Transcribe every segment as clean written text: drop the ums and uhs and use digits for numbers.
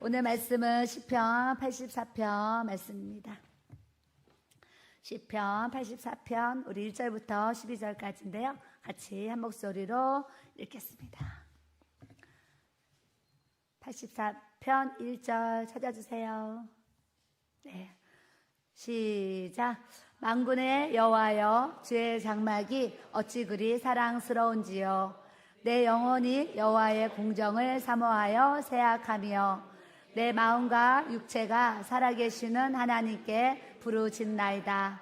오늘 말씀은 시편 84편 말씀입니다. 시편 84편 우리 1절부터 12절까지인데요. 같이 한 목소리로 읽겠습니다. 84편 1절 찾아주세요. 네, 시작. 만군의 여호와여, 주의 장막이 어찌 그리 사랑스러운지요. 내 영혼이 여호와의 공정을 사모하여 생각하며 내 마음과 육체가 살아계시는 하나님께 부르짖나이다.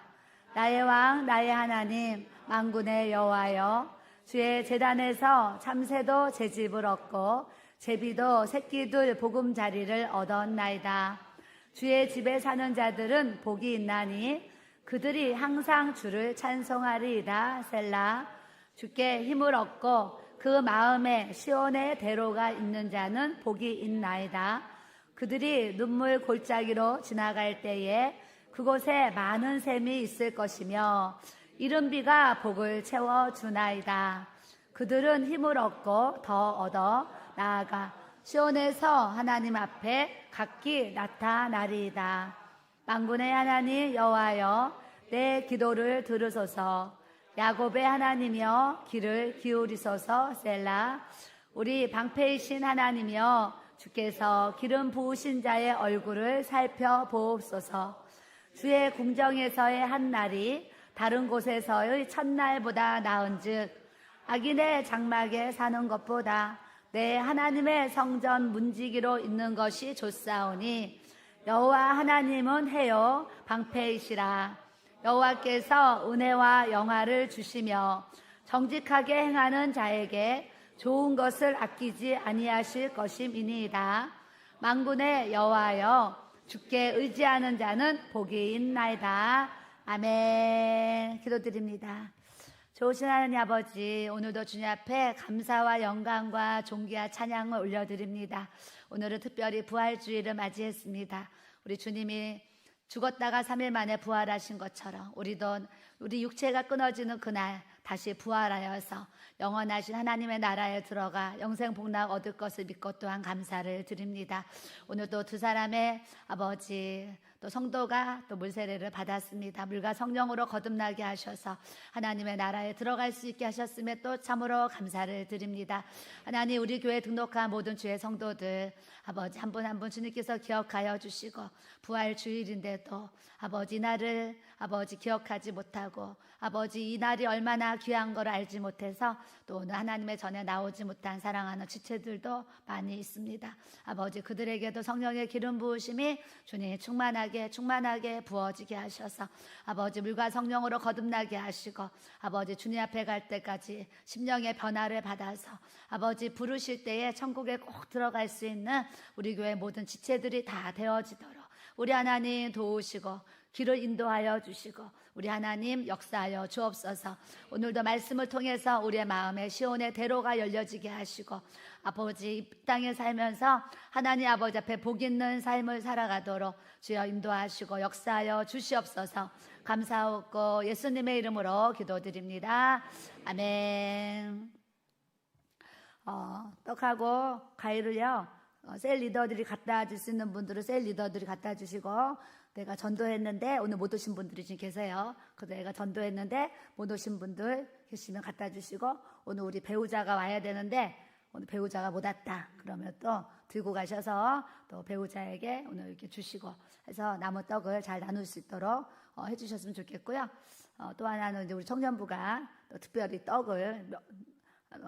나의 왕 나의 하나님 만군의 여호와여, 주의 제단에서 참새도 제 집을 얻고 제비도 새끼들 보금자리를 얻었나이다. 주의 집에 사는 자들은 복이 있나니 그들이 항상 주를 찬송하리이다. 셀라. 주께 힘을 얻고 그 마음에 시온의 대로가 있는 자는 복이 있나이다. 그들이 눈물 골짜기로 지나갈 때에 그곳에 많은 샘이 있을 것이며 이른 비가 복을 채워주나이다. 그들은 힘을 얻고 더 얻어 나아가 시온에서 하나님 앞에 각기 나타나리이다. 만군의 하나님 여호와여, 내 기도를 들으소서. 야곱의 하나님이여, 귀를 기울이소서. 셀라. 우리 방패이신 하나님이여, 주께서 기름 부으신 자의 얼굴을 살펴보옵소서. 주의 궁정에서의 한 날이 다른 곳에서의 첫날보다 나은즉 악인의 장막에 사는 것보다 내 하나님의 성전 문지기로 있는 것이 좋사오니 여호와 하나님은 해요 방패이시라. 여호와께서 은혜와 영화를 주시며 정직하게 행하는 자에게 좋은 것을 아끼지 아니하실 것임이니이다. 만군의 여호와여, 주께 의지하는 자는 복이 있나이다. 아멘. 기도드립니다. 좋으신 하나님 아버지, 오늘도 주님 앞에 감사와 영광과 존귀와 찬양을 올려드립니다. 오늘은 특별히 부활주의를 맞이했습니다. 우리 주님이 죽었다가 3일 만에 부활하신 것처럼 우리도 우리 육체가 끊어지는 그날 다시 부활하여서 영원하신 하나님의 나라에 들어가 영생 복락 얻을 것을 믿고 또한 감사를 드립니다. 오늘도 두 사람의 아버지 또 성도가 또 물세례를 받았습니다. 물과 성령으로 거듭나게 하셔서 하나님의 나라에 들어갈 수 있게 하셨음에 또 참으로 감사를 드립니다. 하나님, 우리 교회에 등록한 모든 주의 성도들 아버지 한 분 한 분 주님께서 기억하여 주시고 부활 주일인데도 아버지 이날을 아버지 기억하지 못하고 아버지 이 날이 얼마나 귀한 걸 알지 못해서 또 오늘 하나님의 전에 나오지 못한 사랑하는 지체들도 많이 있습니다. 아버지 그들에게도 성령의 기름 부으심이 주님 충만하게 부어지게 하셔서 아버지 물과 성령으로 거듭나게 하시고 아버지 주님 앞에 갈 때까지 심령의 변화를 받아서 아버지 부르실 때에 천국에 꼭 들어갈 수 있는 우리 교회 모든 지체들이 다 되어지도록 우리 하나님 도우시고 길을 인도하여 주시고 우리 하나님 역사하여 주옵소서. 오늘도 말씀을 통해서 우리의 마음에 시온의 대로가 열려지게 하시고 아버지 이 땅에 살면서 하나님 아버지 앞에 복 있는 삶을 살아가도록 주여 인도하시고 역사하여 주시옵소서. 감사하고 예수님의 이름으로 기도드립니다. 아멘. 떡하고 과일을요 셀 리더들이 갖다 줄 수 있는 분들은 셀 리더들이 갖다 주시고, 내가 전도했는데 오늘 못 오신 분들이 지금 계세요. 그래서 내가 전도했는데 못 오신 분들 계시면 갖다 주시고, 오늘 우리 배우자가 와야 되는데 오늘 배우자가 못 왔다 그러면 또 들고 가셔서 또 배우자에게 오늘 이렇게 주시고 해서 남은 떡을 잘 나눌 수 있도록 해주셨으면 좋겠고요. 또 하나는 이제 우리 청년부가 또 특별히 떡을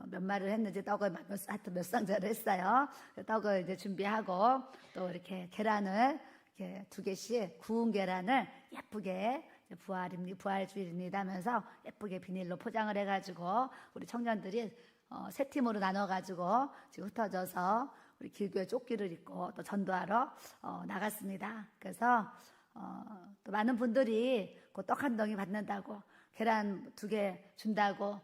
몇 마리를 했는지 떡을 하여튼 몇 상자를 했어요. 떡을 이제 준비하고 또 이렇게 계란을 이렇게 2개씩 구운 계란을 예쁘게 부활주일입니다 하면서 예쁘게 비닐로 포장을 해가지고 우리 청년들이 3팀으로 나눠가지고 지금 흩어져서 우리 길교회 조끼를 입고 또 전도하러 나갔습니다. 그래서 또 많은 분들이 그 떡 한 덩이 받는다고 계란 2개 준다고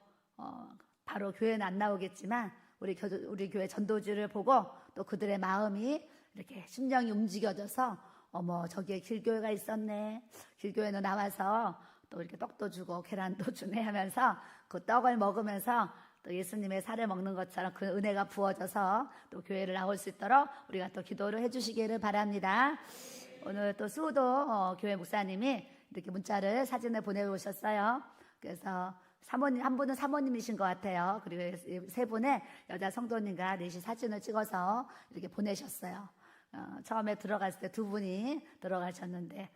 바로 교회는 안 나오겠지만 우리 교회 전도주를 보고 또 그들의 마음이 이렇게 심령이 움직여져서 어머 저기에 길교회가 있었네, 길교회는 나와서 또 이렇게 떡도 주고 계란도 주네 하면서 그 떡을 먹으면서 또 예수님의 살을 먹는 것처럼 그 은혜가 부어져서 또 교회를 나올 수 있도록 우리가 또 기도를 해주시기를 바랍니다. 오늘 또 수도 교회 목사님이 이렇게 문자를 사진을 보내오셨어요. 그래서 사모님, 한 분은 사모님이신 것 같아요. 그리고 세 분의 여자 성도님과 넷이 사진을 찍어서 이렇게 보내셨어요. 처음에 들어갔을 때 두 분이 들어가셨는데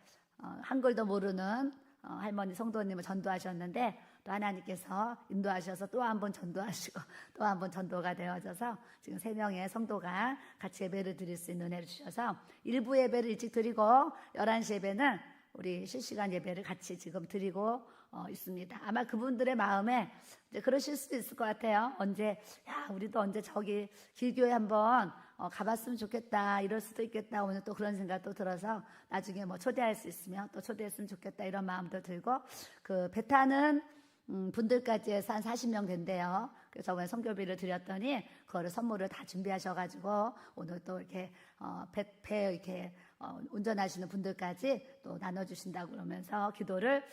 한글도 모르는 할머니 성도님을 전도하셨는데 또 하나님께서 인도하셔서 또 한 번 전도하시고 또 한 번 전도가 되어져서 지금 3명의 성도가 같이 예배를 드릴 수 있는 은혜를 주셔서 일부 예배를 일찍 드리고 11시 예배는 우리 실시간 예배를 같이 지금 드리고 있습니다. 아마 그분들의 마음에 이제 그러실 수도 있을 것 같아요. 우리도 언제 저기 길교회 한번 가봤으면 좋겠다, 이럴 수도 있겠다. 오늘 또 그런 생각도 들어서 나중에 뭐 초대할 수 있으면 또 초대했으면 좋겠다, 이런 마음도 들고, 그 배 타는 분들까지 해서 한 40명 된대요. 그래서 저번에 선교비를 드렸더니 그거를 선물을 다 준비하셔가지고 오늘 또 이렇게 배 이렇게 운전하시는 분들까지 또 나눠주신다고 그러면서 기도를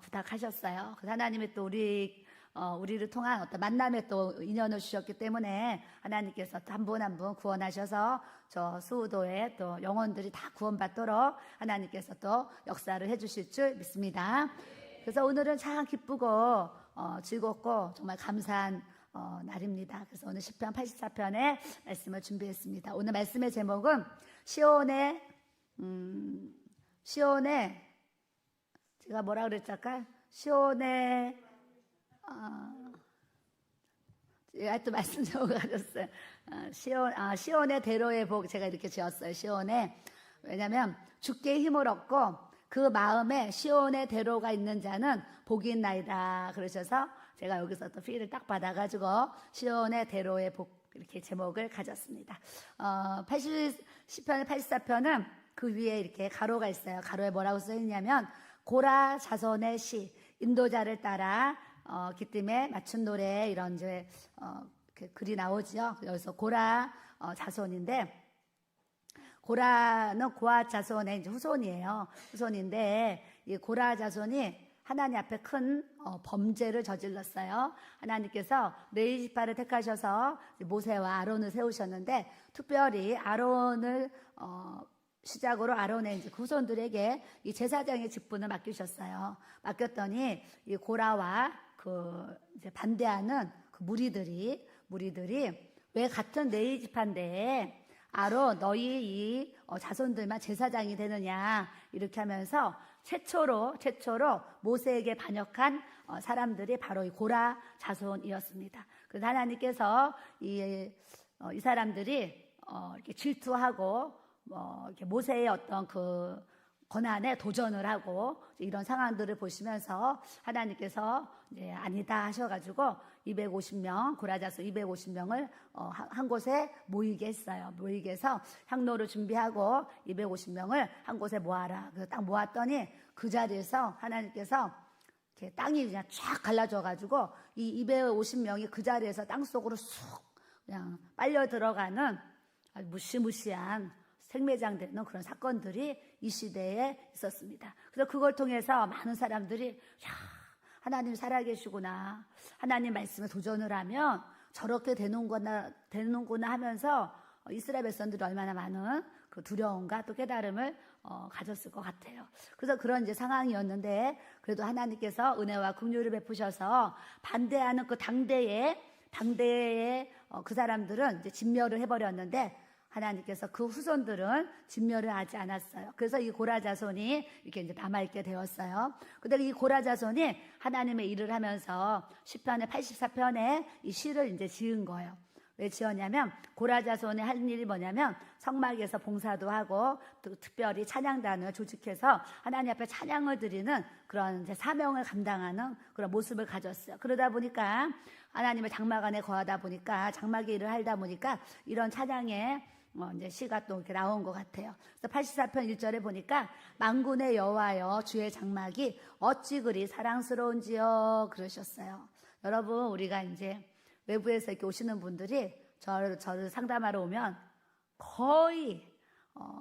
부탁하셨어요. 그래서 하나님이 또 우리를 통한 어떤 만남에 또 인연을 주셨기 때문에 하나님께서 또 한 분 한 분 구원하셔서 저 수우도에 또 영혼들이 다 구원받도록 하나님께서 또 역사를 해주실 줄 믿습니다. 그래서 오늘은 참 기쁘고 즐겁고 정말 감사한 날입니다. 그래서 오늘 시편 84편의 말씀을 준비했습니다. 오늘 말씀의 제목은 시온의 제가 뭐라 그랬을까? 시온의 하여튼 말씀 제목을 가졌어요. 시온의 대로의 복, 제가 이렇게 지었어요. 시온의. 왜냐하면 주께 힘을 얻고 그 마음에 시온의 대로가 있는 자는 복이 있나이다 그러셔서 제가 여기서 또 필을 딱 받아가지고 시온의 대로의 복, 이렇게 제목을 가졌습니다. 시편 84편은 그 위에 이렇게 가로가 있어요. 가로에 뭐라고 써있냐면 고라 자손의 시, 인도자를 따라 기쁨에 맞춘 노래, 이런 이제 글이 나오죠. 여기서 고라 자손인데, 고라는 고아 자손의 이제 후손이에요. 후손인데 이 고라 자손이 하나님 앞에 큰 범죄를 저질렀어요. 하나님께서 레위 지파를 택하셔서 모세와 아론을 세우셨는데, 특별히 아론을 시작으로 아론의 이제 후손들에게 이 제사장의 직분을 맡기셨어요. 맡겼더니 이 고라와 그 이제 반대하는 그 무리들이 왜 같은 레위 지파인데 아론 너희 이 자손들만 제사장이 되느냐, 이렇게 하면서 최초로 모세에게 반역한 사람들이 바로 이 고라 자손이었습니다. 그래서 하나님께서 이 사람들이 이렇게 질투하고 이렇게 모세의 어떤 그 권한에 도전을 하고 이런 상황들을 보시면서 하나님께서 이제 아니다 하셔가지고 250명, 고라자손 250명을 한 곳에 모이게 했어요. 모이게 해서 향로를 준비하고 250명을 한 곳에 모아라. 그래서 딱 모았더니 그 자리에서 하나님께서 이렇게 땅이 그냥 쫙 갈라져가지고 이 250명이 그 자리에서 땅 속으로 쑥 그냥 빨려 들어가는 아주 무시무시한 생매장되는 그런 사건들이 이 시대에 있었습니다. 그래서 그걸 통해서 많은 사람들이 하나님 살아계시구나, 하나님 말씀에 도전을 하면 저렇게 되는구나 하면서 이스라엘 백성들이 얼마나 많은 그 두려움과 또 깨달음을 가졌을 것 같아요. 그래서 그런 이제 상황이었는데, 그래도 하나님께서 은혜와 긍휼을 베푸셔서 반대하는 그 당대의 그 사람들은 이제 진멸을 해버렸는데, 하나님께서 그 후손들은 진멸을 하지 않았어요. 그래서 이 고라 자손이 이렇게 이제 남아있게 되었어요. 근데 이 고라 자손이 하나님의 일을 하면서 시편의 84편에 이 시를 이제 지은 거예요. 왜 지었냐면 고라 자손이 한 일이 뭐냐면 성막에서 봉사도 하고 또 특별히 찬양단을 조직해서 하나님 앞에 찬양을 드리는 그런 이제 사명을 감당하는 그런 모습을 가졌어요. 그러다 보니까 하나님의 장막 안에 거하다 보니까, 장막의 일을 하다 보니까 이런 찬양에 이제 시가 또 이렇게 나온 것 같아요. 그래서 84편 1절에 보니까 만군의 여호와여 주의 장막이 어찌 그리 사랑스러운지요 그러셨어요. 여러분, 우리가 이제 외부에서 이렇게 오시는 분들이 저를 상담하러 오면 거의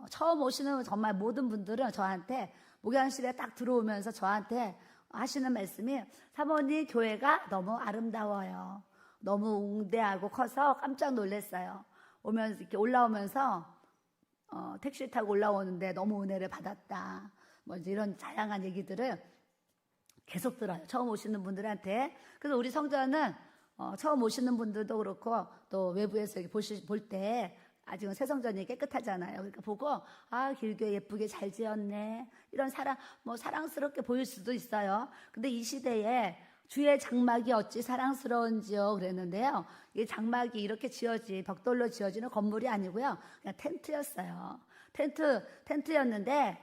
처음 오시는 정말 모든 분들은 저한테 목양실에 딱 들어오면서 저한테 하시는 말씀이, 사모님 교회가 너무 아름다워요. 너무 웅대하고 커서 깜짝 놀랐어요. 오면서 이렇게 올라오면서 택시 타고 올라오는데 너무 은혜를 받았다. 뭐 이런 다양한 얘기들을 계속 들어요. 처음 오시는 분들한테. 그래서 우리 성전은 처음 오시는 분들도 그렇고 또 외부에서 볼 때 아직은 새 성전이 깨끗하잖아요. 그러니까 보고 길교회 예쁘게 잘 지었네. 이런 사랑스럽게 보일 수도 있어요. 근데 이 시대에 주의 장막이 어찌 사랑스러운지요 그랬는데요. 이 장막이 이렇게 벽돌로 지어지는 건물이 아니고요. 그냥 텐트였어요. 텐트였는데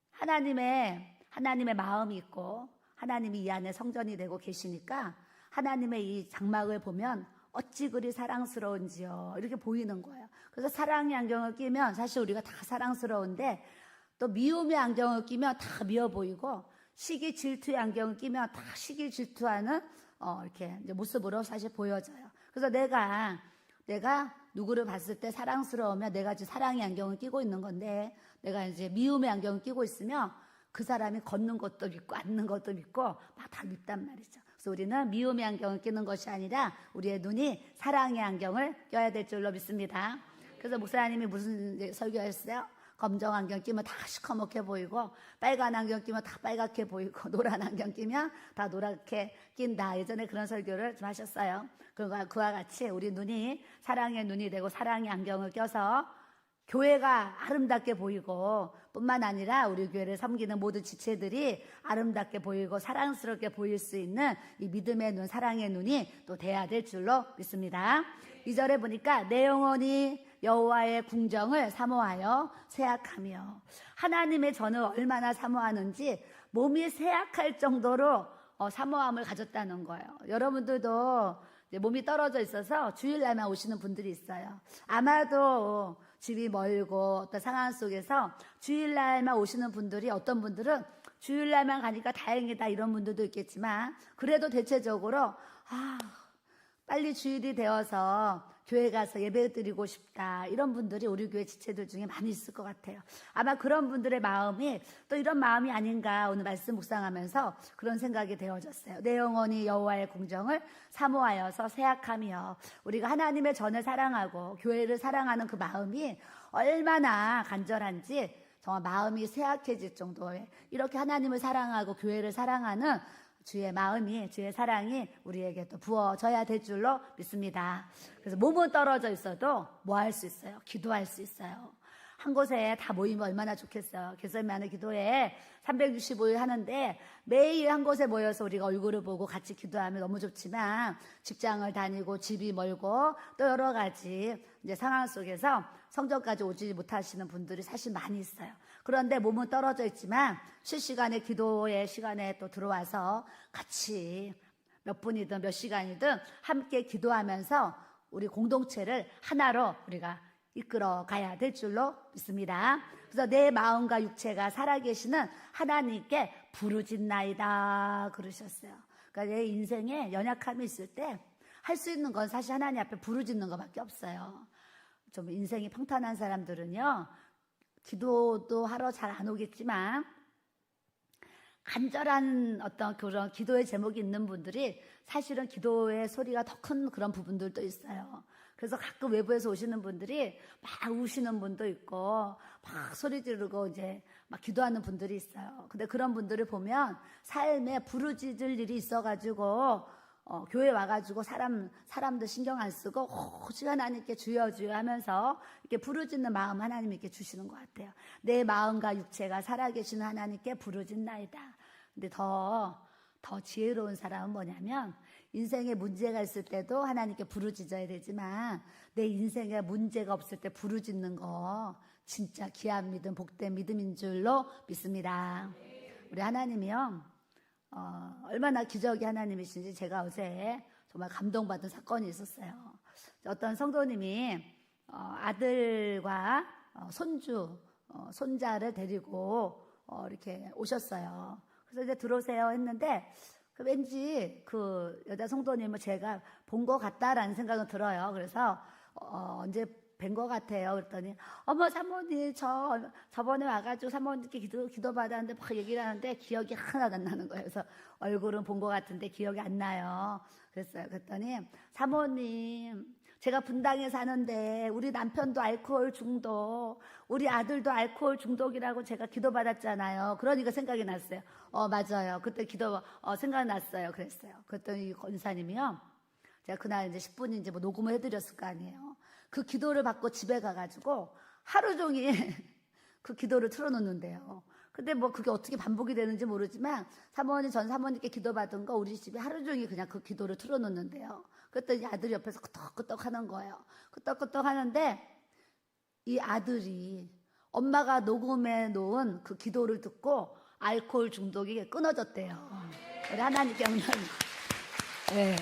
하나님의 마음이 있고 하나님이 이 안에 성전이 되고 계시니까 하나님의 이 장막을 보면 어찌 그리 사랑스러운지요 이렇게 보이는 거예요. 그래서 사랑의 안경을 끼면 사실 우리가 다 사랑스러운데 또 미움의 안경을 끼면 다 미워 보이고 시기 질투의 안경을 끼면 다 시기 질투하는 이렇게 이제 모습으로 사실 보여져요. 그래서 내가 누구를 봤을 때 사랑스러우면 내가 지금 사랑의 안경을 끼고 있는 건데 내가 이제 미움의 안경을 끼고 있으면 그 사람이 걷는 것도 믿고 앉는 것도 믿고 막 다 믿단 말이죠. 그래서 우리는 미움의 안경을 끼는 것이 아니라 우리의 눈이 사랑의 안경을 껴야 될 줄로 믿습니다. 그래서 목사님이 무슨 설교했어요? 검정 안경 끼면 다 시커멓게 보이고 빨간 안경 끼면 다 빨갛게 보이고 노란 안경 끼면 다 노랗게 낀다. 예전에 그런 설교를 좀 하셨어요. 그와 같이 우리 눈이 사랑의 눈이 되고 사랑의 안경을 껴서 교회가 아름답게 보이고 뿐만 아니라 우리 교회를 섬기는 모든 지체들이 아름답게 보이고 사랑스럽게 보일 수 있는 이 믿음의 눈, 사랑의 눈이 또 돼야 될 줄로 믿습니다. 2절에 보니까 내 영혼이 여호와의 궁정을 사모하여 쇠약하며 하나님의 전을 얼마나 사모하는지 몸이 쇠약할 정도로 사모함을 가졌다는 거예요. 여러분들도 이제 몸이 떨어져 있어서 주일날만 오시는 분들이 있어요. 아마도 집이 멀고 어떤 상황 속에서 주일날만 오시는 분들이 어떤 분들은 주일날만 가니까 다행이다 이런 분들도 있겠지만 그래도 대체적으로 빨리 주일이 되어서 교회 가서 예배 드리고 싶다 이런 분들이 우리 교회 지체들 중에 많이 있을 것 같아요. 아마 그런 분들의 마음이 또 이런 마음이 아닌가 오늘 말씀 묵상하면서 그런 생각이 되어졌어요. 내 영혼이 여호와의 궁정을 사모하여서 쇠약하며 우리가 하나님의 전을 사랑하고 교회를 사랑하는 그 마음이 얼마나 간절한지 정말 마음이 쇠약해질 정도의 이렇게 하나님을 사랑하고 교회를 사랑하는 주의 마음이 주의 사랑이 우리에게 또 부어져야 될 줄로 믿습니다. 그래서 몸은 떨어져 있어도 뭐 할 수 있어요? 기도할 수 있어요. 한 곳에 다 모이면 얼마나 좋겠어요. 개설만의 기도회 365일 하는데 매일 한 곳에 모여서 우리가 얼굴을 보고 같이 기도하면 너무 좋지만 직장을 다니고 집이 멀고 또 여러 가지 이제 상황 속에서 성전까지 오지 못하시는 분들이 사실 많이 있어요. 그런데 몸은 떨어져 있지만 실시간의 기도의 시간에 또 들어와서 같이 몇 분이든 몇 시간이든 함께 기도하면서 우리 공동체를 하나로 우리가 이끌어 가야 될 줄로 믿습니다. 그래서 내 마음과 육체가 살아계시는 하나님께 부르짖나이다 그러셨어요. 그러니까 내 인생에 연약함이 있을 때 할 수 있는 건 사실 하나님 앞에 부르짖는 것밖에 없어요. 좀 인생이 평탄한 사람들은요. 기도도 하러 잘 안 오겠지만 간절한 어떤 그런 기도의 제목이 있는 분들이 사실은 기도의 소리가 더 큰 그런 부분들도 있어요. 그래서 가끔 외부에서 오시는 분들이 막 우시는 분도 있고 막 소리 지르고 이제 막 기도하는 분들이 있어요. 근데 그런 분들을 보면 삶에 부르짖을 일이 있어가지고 교회 와가지고 사람들 신경 안 쓰고 오직 하나님께 주여 주여 하면서 이렇게 부르짖는 마음 하나님이 이렇게 주시는 것 같아요. 내 마음과 육체가 살아계시는 하나님께 부르짖나이다. 근데 더 지혜로운 사람은 뭐냐면 인생에 문제가 있을 때도 하나님께 부르짖어야 되지만 내 인생에 문제가 없을 때 부르짖는 거 진짜 귀한 믿음, 복된 믿음인 줄로 믿습니다. 우리 하나님이요. 얼마나 기적의 하나님이신지 제가 어제 정말 감동받은 사건이 있었어요. 어떤 성도님이 아들과 손자를 데리고 이렇게 오셨어요. 그래서 이제 들어오세요 했는데 왠지 그 여자 성도님을 제가 본 것 같다라는 생각은 들어요. 그래서 언제 뵌 것 같아요. 그랬더니 어머 사모님 저번에 와가지고 사모님께 기도 받았는데 막 얘기를 하는데 기억이 하나도 안 나는 거예요. 그래서 얼굴은 본 것 같은데 기억이 안 나요. 그랬어요. 그랬더니 사모님, 제가 분당에 사는데 우리 남편도 알코올 중독, 우리 아들도 알코올 중독이라고 제가 기도받았잖아요. 그러니까 생각이 났어요. 맞아요. 그때 생각났어요. 그랬어요. 그랬더니 이 권사님이요. 제가 그날 이제 10분 이제 뭐 녹음을 해드렸을 거 아니에요. 그 기도를 받고 집에 가가지고 하루 종일 그 기도를 틀어놓는데요. 근데 뭐 그게 어떻게 반복이 되는지 모르지만 전 사모님께 기도받은 거 우리 집에 하루 종일 그냥 그 기도를 틀어놓는데요. 그랬더니 아들이 옆에서 끄떡끄떡 하는 거예요. 끄떡끄떡 하는데 이 아들이 엄마가 녹음해 놓은 그 기도를 듣고 알코올 중독이 끊어졌대요. 우리 하나님께 영광. 네.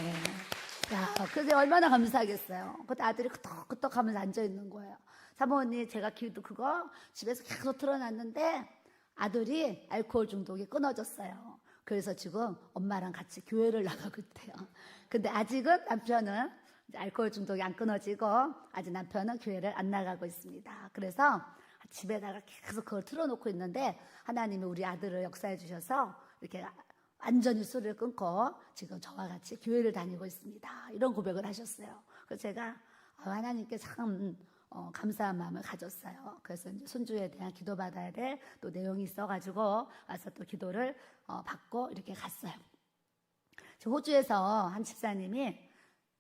야, 그래서 얼마나 감사하겠어요. 그때 아들이 끄떡끄떡 하면서 앉아있는 거예요. 사모님, 제가 그거 집에서 계속 틀어놨는데 아들이 알코올 중독이 끊어졌어요. 그래서 지금 엄마랑 같이 교회를 나가고 있대요. 근데 아직은 남편은 알코올 중독이 안 끊어지고 아직 남편은 교회를 안 나가고 있습니다. 그래서 집에다가 계속 그걸 틀어놓고 있는데 하나님이 우리 아들을 역사해 주셔서 이렇게 완전히 소리를 끊고 지금 저와 같이 교회를 다니고 있습니다. 이런 고백을 하셨어요. 그래서 제가 하나님께 참 감사한 마음을 가졌어요. 그래서 이제 손주에 대한 기도받아야 될 또 내용이 있어가지고 와서 또 기도를 받고 이렇게 갔어요. 호주에서 한 집사님이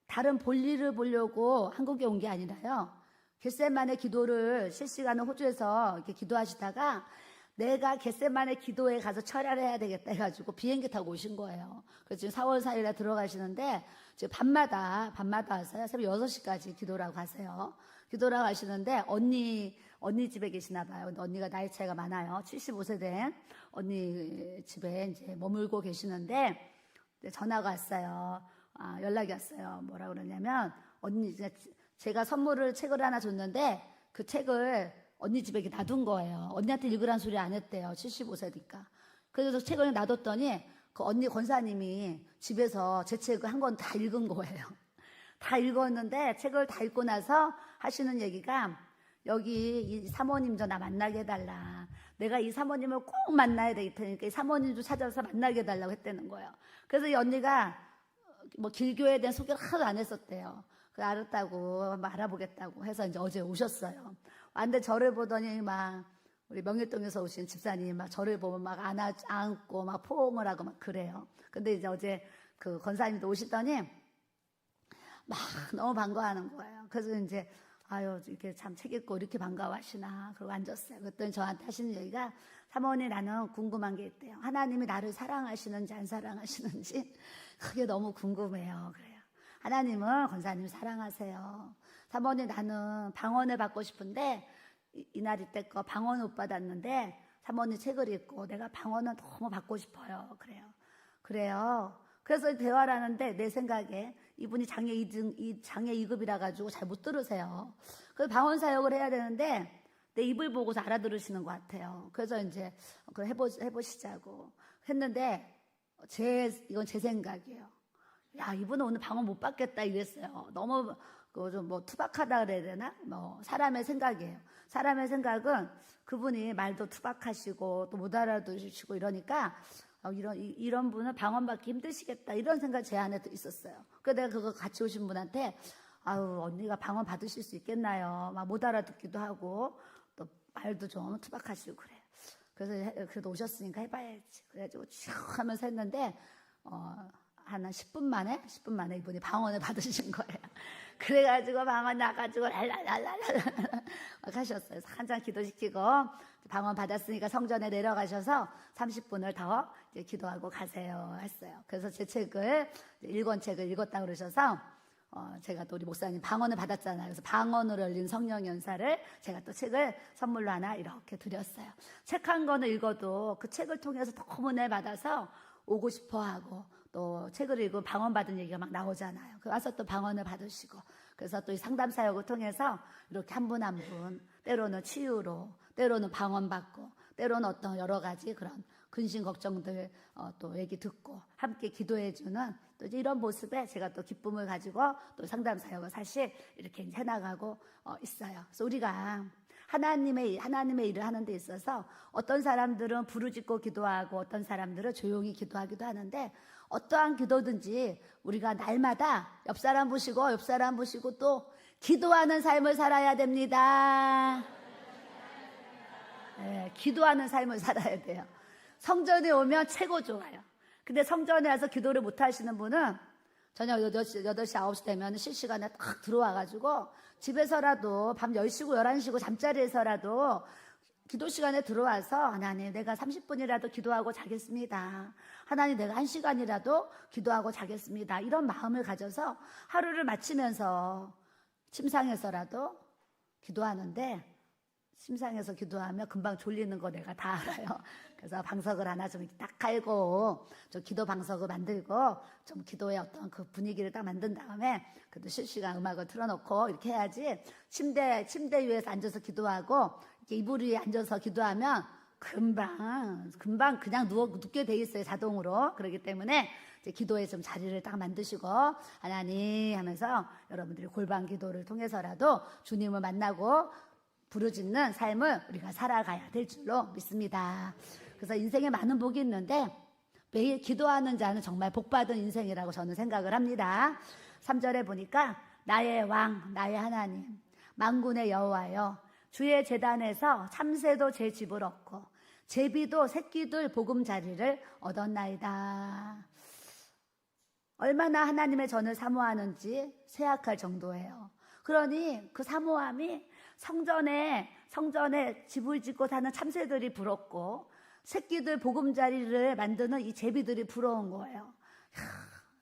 다른 볼일을 보려고 한국에 온 게 아니라요. 겟세마네 기도를 실시간으로 호주에서 이렇게 기도하시다가 내가 겟세마네 기도에 가서 철야를 해야 되겠다 해가지고 비행기 타고 오신 거예요. 그래서 지금 4월 4일에 들어가시는데 지금 밤마다 와서요. 새벽 6시까지 기도라고 가세요. 기도라고 하시는데 언니 집에 계시나 봐요. 언니가 나이 차이가 많아요. 75세 된 언니 집에 이제 머물고 계시는데 전화가 왔어요. 연락이 왔어요. 뭐라 그러냐면 제가 책을 하나 줬는데 그 책을 언니 집에 놔둔 거예요. 언니한테 읽으란 소리 안 했대요. 75세니까. 그래서 책을 놔뒀더니 그 언니 권사님이 집에서 제 책을 한 권 다 읽은 거예요. 다 읽었는데 책을 다 읽고 나서 하시는 얘기가 여기 이 사모님 좀 나 만나게 해달라. 내가 이 사모님을 꼭 만나야 되기 때문에 이 사모님도 찾아서 만나게 해달라고 했다는 거예요. 그래서 이 언니가 뭐 길교에 대한 소개를 하나도 안 했었대요. 그래서 알았다고 한번 알아보겠다고 해서 이제 어제 오셨어요. 근데 저를 보더니 막 우리 명일동에서 오신 집사님 막 저를 보면 막 안고 막 포옹을 하고 막 그래요. 근데 이제 어제 그 권사님도 오시더니 막 너무 반가워하는 거예요. 그래서 이제 이렇게 참 책 읽고 이렇게 반가워하시나 그러고 앉았어요. 그랬더니 저한테 하시는 얘기가 사모님 나는 궁금한 게 있대요. 하나님이 나를 사랑하시는지 안 사랑하시는지 그게 너무 궁금해요. 그래요. 하나님은 권사님 사랑하세요. 사모님 나는 방언을 받고 싶은데 이날 이때 거 방언을 못 받았는데 사모님 책을 읽고 내가 방언을 너무 받고 싶어요. 그래요. 그래서 대화를 하는데 내 생각에 이분이 장애 2급이라 가지고 잘 못 들으세요. 그래서 방언 사역을 해야 되는데 내 입을 보고서 알아들으시는 것 같아요. 그래서 이제 그걸 해보시자고 했는데 이건 제 생각이에요. 야, 이분은 오늘 방언 못 받겠다 이랬어요. 너무 좀 뭐 투박하다 그래야 되나? 뭐 사람의 생각이에요. 사람의 생각은 그분이 말도 투박하시고 또 못 알아들으시고 이러니까 이런 분은 방언 받기 힘드시겠다 이런 생각 제 안에 있었어요. 그래서 내가 그거 같이 오신 분한테 언니가 방언 받으실 수 있겠나요? 막 못 알아듣기도 하고 또 말도 좀 투박하시고 그래요. 그래서 그래도 오셨으니까 해봐야지. 그래가지고 쭉 하면서 했는데 한 10분 만에 이분이 방언을 받으신 거예요. 그래가지고 방언 나가지고 랄랄랄랄 하셨어요. 한장 기도시키고 방언 받았으니까 성전에 내려가셔서 30분을 더 이제 기도하고 가세요 했어요. 그래서 제 책을 1권 책을 읽었다 그러셔서 제가 또 우리 목사님 방언을 받았잖아요. 그래서 방언으로 열린 성령 연사를 제가 또 책을 선물로 하나 이렇게 드렸어요. 책 한 권을 읽어도 그 책을 통해서 너무 은혜 받아서 오고 싶어 하고 또 책을 읽고 방언 받은 얘기가 막 나오잖아요. 와서 또 방언을 받으시고 그래서 또 이 상담 사역을 통해서 이렇게 한 분 한 분 때로는 치유로 때로는 방언 받고 때로는 어떤 여러 가지 그런 근심 걱정들 또 얘기 듣고 함께 기도해주는 또 이런 모습에 제가 또 기쁨을 가지고 또 상담 사역을 사실 이렇게 해나가고 있어요. 그래서 우리가 하나님의 일을 하는 데 있어서 어떤 사람들은 부르짖고 기도하고 어떤 사람들은 조용히 기도하기도 하는데, 어떠한 기도든지 우리가 날마다 옆 사람 보시고 또 기도하는 삶을 살아야 됩니다. 네, 기도하는 삶을 살아야 돼요. 성전에 오면 최고 좋아요. 근데 성전에 와서 기도를 못 하시는 분은 저녁 8시, 9시 되면 실시간에 딱 들어와가지고 집에서라도 밤 10시고 11시고 잠자리에서라도 기도 시간에 들어와서 하나님 내가 30분이라도 기도하고 자겠습니다. 하나님 내가 1시간이라도 기도하고 자겠습니다. 이런 마음을 가져서 하루를 마치면서 침상에서라도 기도하는데, 침상에서 기도하면 금방 졸리는 거 내가 다 알아요. 그래서 방석을 하나 좀 딱 깔고 좀 기도 방석을 만들고 좀 기도의 어떤 그 분위기를 딱 만든 다음에 그래도 실시간 음악을 틀어놓고 이렇게 해야지, 침대 위에서 앉아서 기도하고 이렇게 이불 위에 앉아서 기도하면 금방 그냥 눕게 돼 있어요, 자동으로. 그렇기 때문에 이제 기도에 좀 자리를 딱 만드시고 하나님 하면서 여러분들이 골방 기도를 통해서라도 주님을 만나고 부르짖는 삶을 우리가 살아가야 될 줄로 믿습니다. 그래서 인생에 많은 복이 있는데 매일 기도하는 자는 정말 복받은 인생이라고 저는 생각을 합니다. 3절에 보니까 나의 왕, 나의 하나님, 만군의 여호와여, 주의 제단에서 참새도 제 집을 얻고 제비도 새끼들 보금자리를 얻었나이다. 얼마나 하나님의 전을 사모하는지 생각할 정도예요. 그러니 그 사모함이 성전에 집을 짓고 사는 참새들이 부럽고 새끼들 보금자리를 만드는 이 제비들이 부러운 거예요.